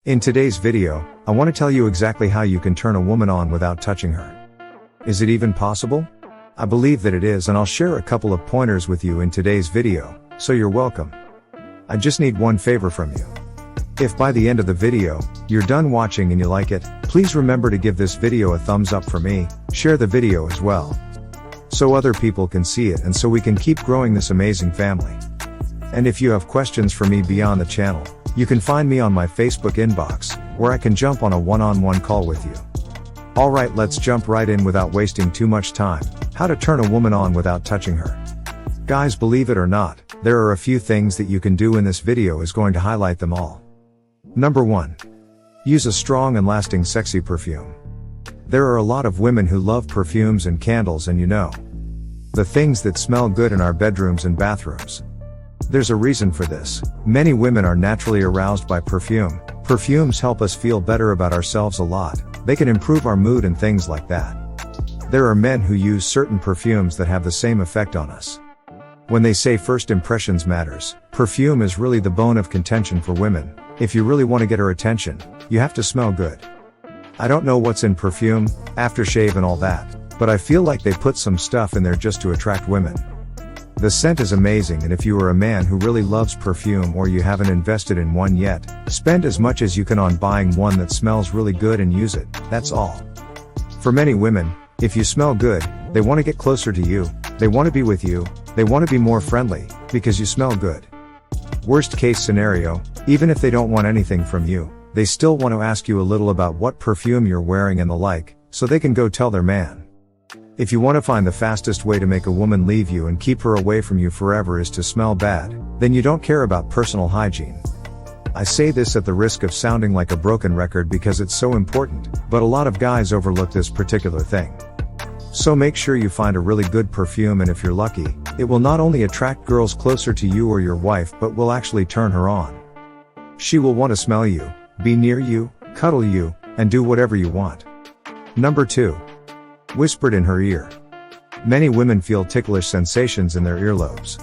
In today's video, I want to tell you exactly how you can turn a woman on without touching her. Is it even possible? I believe that it is, and I'll share a couple of pointers with you in today's video, so you're welcome. I just need one favor from you. If by the end of the video, you're done watching and you like it, please remember to give this video a thumbs up for me, share the video as well, so other people can see it and so we can keep growing this amazing family. And if you have questions for me beyond the channel, you can find me on my Facebook inbox, where I can jump on a one-on-one call with you. Alright, let's jump right in without wasting too much time. How to turn a woman on without touching her. Guys, believe it or not, there are a few things that you can do, and this video is going to highlight them all. Number 1. Use a strong and lasting sexy perfume. There are a lot of women who love perfumes and candles, and the things that smell good in our bedrooms and bathrooms. There's a reason for this. Many women are naturally aroused by perfume. Perfumes help us feel better about ourselves a lot. They can improve our mood and things like that. There are men who use certain perfumes that have the same effect on us. When they say first impressions matters, perfume is really the bone of contention for women. If you really want to get her attention, you have to smell good. I don't know what's in perfume, aftershave and all that, but I feel like they put some stuff in there just to attract women. The scent is amazing, and if you are a man who really loves perfume or you haven't invested in one yet, spend as much as you can on buying one that smells really good and use it, that's all. For many women, if you smell good, they want to get closer to you, they want to be with you, they want to be more friendly, because you smell good. Worst case scenario, even if they don't want anything from you, they still want to ask you a little about what perfume you're wearing and the like, so they can go tell their man. If you want to find the fastest way to make a woman leave you and keep her away from you forever is to smell bad, then you don't care about personal hygiene. I say this at the risk of sounding like a broken record because it's so important, but a lot of guys overlook this particular thing. So make sure you find a really good perfume, and if you're lucky, it will not only attract girls closer to you or your wife, but will actually turn her on. She will want to smell you, be near you, cuddle you, and do whatever you want. Number 2. Whispered in her ear. Many women feel ticklish sensations in their earlobes.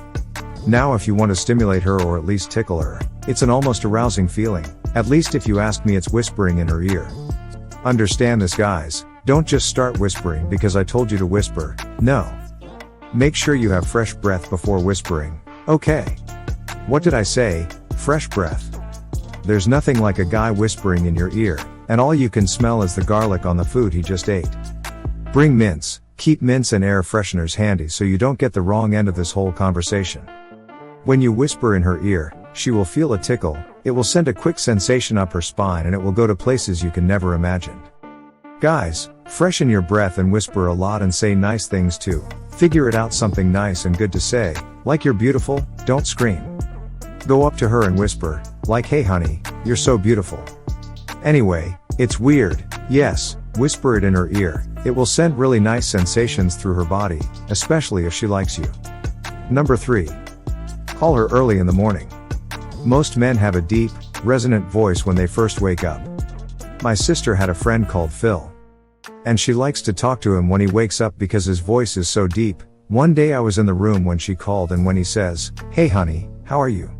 Now if you want to stimulate her or at least tickle her, it's an almost arousing feeling. At least if you ask me, it's whispering in her ear. Understand this, guys, don't just start whispering because I told you to whisper, no. Make sure you have fresh breath before whispering, okay? What did I say? Fresh breath. There's nothing like a guy whispering in your ear, and all you can smell is the garlic on the food he just ate. Bring mints, keep mints and air fresheners handy so you don't get the wrong end of this whole conversation. When you whisper in her ear, she will feel a tickle, it will send a quick sensation up her spine, and it will go to places you can never imagine. Guys, freshen your breath and whisper a lot and say nice things too. Figure it out, something nice and good to say, like you're beautiful, don't scream. Go up to her and whisper, like hey honey, you're so beautiful. Anyway, it's weird, yes, whisper it in her ear. It will send really nice sensations through her body, especially if she likes you. Number 3. Call her early in the morning. Most men have a deep, resonant voice when they first wake up. My sister had a friend called Phil, and she likes to talk to him when he wakes up because his voice is so deep. One day I was in the room when she called, and when he says, "Hey honey, how are you?"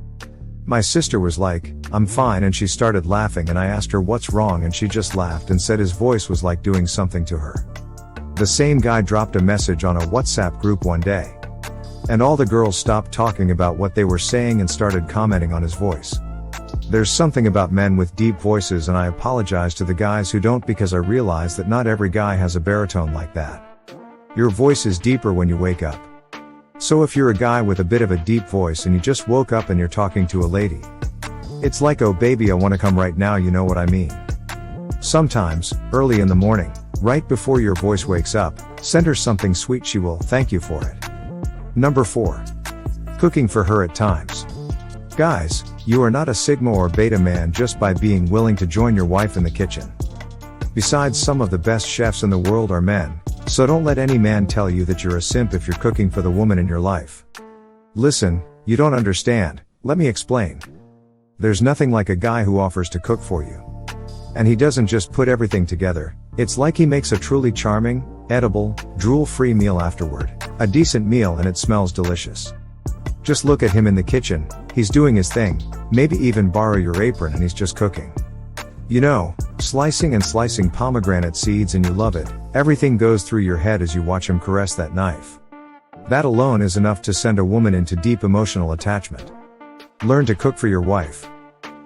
My sister was like, "I'm fine," and she started laughing, and I asked her what's wrong, and she just laughed and said his voice was like doing something to her. The same guy dropped a message on a WhatsApp group one day, and all the girls stopped talking about what they were saying and started commenting on his voice. There's something about men with deep voices, and I apologize to the guys who don't, because I realize that not every guy has a baritone like that. Your voice is deeper when you wake up. So if you're a guy with a bit of a deep voice and you just woke up and you're talking to a lady, it's like, oh baby, I want to come right now, you know what I mean? Sometimes, early in the morning, right before your voice wakes up, send her something sweet, she will thank you for it. Number 4. Cooking for her at times. Guys, you are not a Sigma or Beta man just by being willing to join your wife in the kitchen. Besides, some of the best chefs in the world are men, so don't let any man tell you that you're a simp if you're cooking for the woman in your life. Listen, you don't understand, let me explain. There's nothing like a guy who offers to cook for you. And he doesn't just put everything together, it's like he makes a truly charming, edible, drool-free meal afterward. A decent meal, and it smells delicious. Just look at him in the kitchen, he's doing his thing, maybe even borrow your apron and he's just cooking. You know, slicing and slicing pomegranate seeds and you love it, everything goes through your head as you watch him caress that knife. That alone is enough to send a woman into deep emotional attachment. Learn to cook for your wife.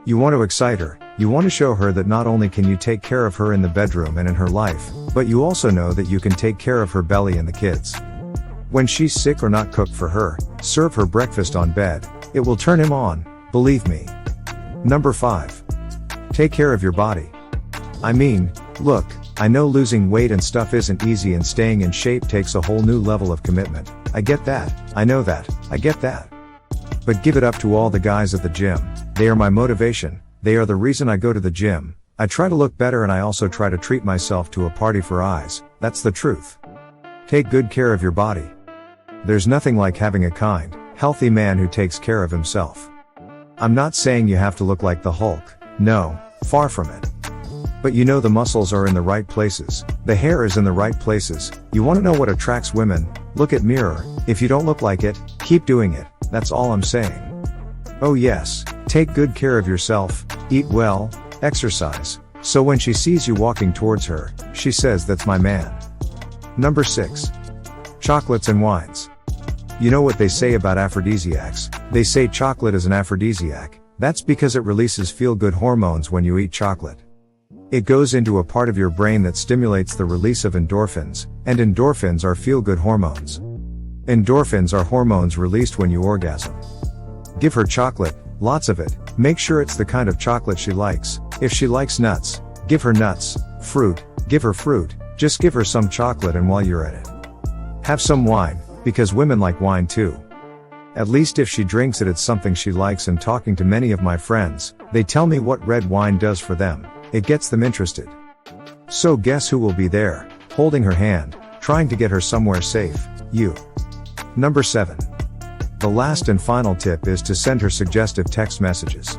You want to excite her, you want to show her that not only can you take care of her in the bedroom and in her life, but you also know that you can take care of her belly and the kids. When she's sick or not, cook for her, serve her breakfast on bed, it will turn him on, believe me. Number 5. Take care of your body. I mean, look, I know losing weight and stuff isn't easy and staying in shape takes a whole new level of commitment. I get that, I know that, I get that. But give it up to all the guys at the gym, they are my motivation, they are the reason I go to the gym. I try to look better and I also try to treat myself to a party for eyes, that's the truth. Take good care of your body. There's nothing like having a kind, healthy man who takes care of himself. I'm not saying you have to look like the Hulk, no, far from it. But you know the muscles are in the right places, the hair is in the right places, you want to know what attracts women, look at mirror, if you don't look like it, keep doing it, that's all I'm saying. Oh yes, take good care of yourself, eat well, exercise, so when she sees you walking towards her, she says that's my man. Number 6. Chocolates and wines. You know what they say about aphrodisiacs, they say chocolate is an aphrodisiac, that's because it releases feel-good hormones when you eat chocolate. It goes into a part of your brain that stimulates the release of endorphins, and endorphins are feel-good hormones. Endorphins are hormones released when you orgasm. Give her chocolate, lots of it, make sure it's the kind of chocolate she likes. If she likes nuts, give her nuts, fruit, give her fruit, just give her some chocolate and while you're at it, have some wine, because women like wine too. At least if she drinks it, it's something she likes, and talking to many of my friends, they tell me what red wine does for them, it gets them interested. So guess who will be there, holding her hand, trying to get her somewhere safe, you. Number 7. The last and final tip is to send her suggestive text messages.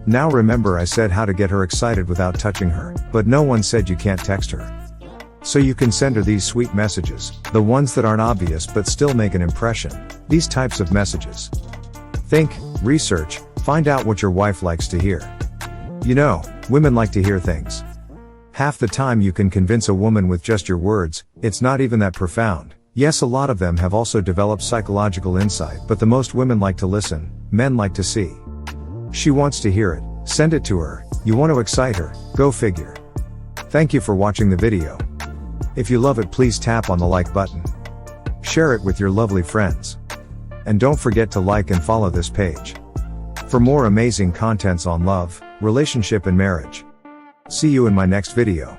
Now remember I said how to get her excited without touching her, but no one said you can't text her. So you can send her these sweet messages, the ones that aren't obvious but still make an impression, these types of messages. Think, research, find out what your wife likes to hear. You know, women like to hear things. Half the time you can convince a woman with just your words, it's not even that profound. Yes, a lot of them have also developed psychological insight, but the most women like to listen, men like to see. She wants to hear it, send it to her, you want to excite her, go figure. Thank you for watching the video. If you love it, please tap on the like button. Share it with your lovely friends. And don't forget to like and follow this page for more amazing contents on love, relationship and marriage. See you in my next video.